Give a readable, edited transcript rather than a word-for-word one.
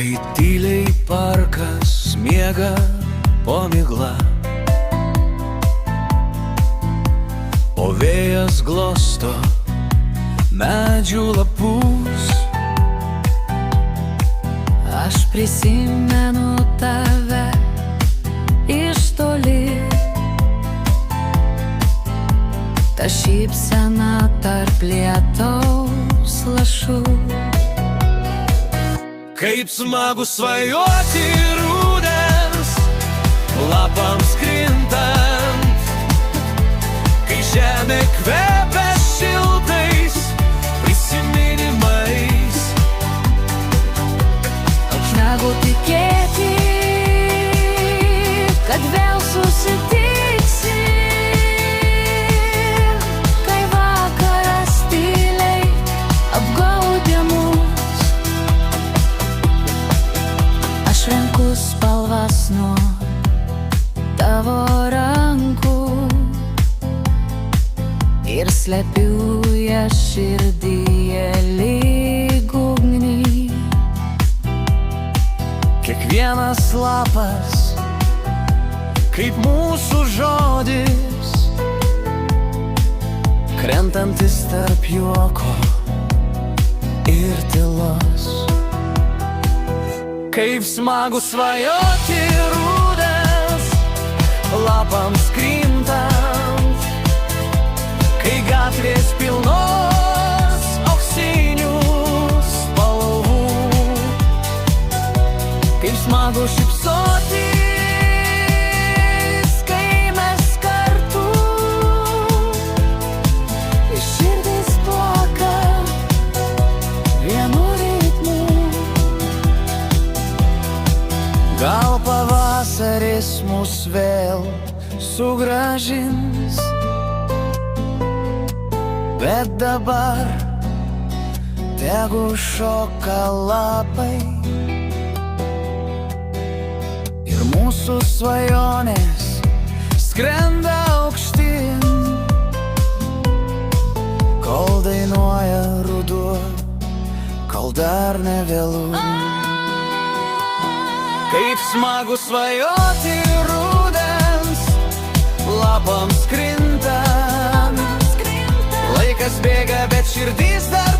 Kai tyliai parkas miega po migla, o vėjas glosto medžių lapus, aš prisimenu tave iš toli. Ta šypsena tarp lietaus lašų. Kaip smagu svajoti rudens lapams krintant, kai žemė kvepia šiltais prisiminimais. Negu tikėti, kad vėl susitiksim, kai vakaras tyliai apgaudė mus. Aš renku spalvas nuo tavo rankų ir slepiu jas širdyje lyg ugnį. Kiekvienas lapas kaip mūsų žodis, krentantis tarp juoko ir tylos. Kaip smagu svajoti rudens lapams krintant, kai gatvės pilnos auksinių spalvų. Kaip smagu šypsotis, kai mes kartu, ir širdis plaka vienu ritmu. Gal pavasaris mus vėl sugrąžins, bet dabar tegu šoka lapai ir mūsų svajonės skrenda aukštyn, kol dainuoja ruduo, kol dar nevėlu. Kaip smagu svajoti rudens lapams krintant, laikas bėga, bet širdis dar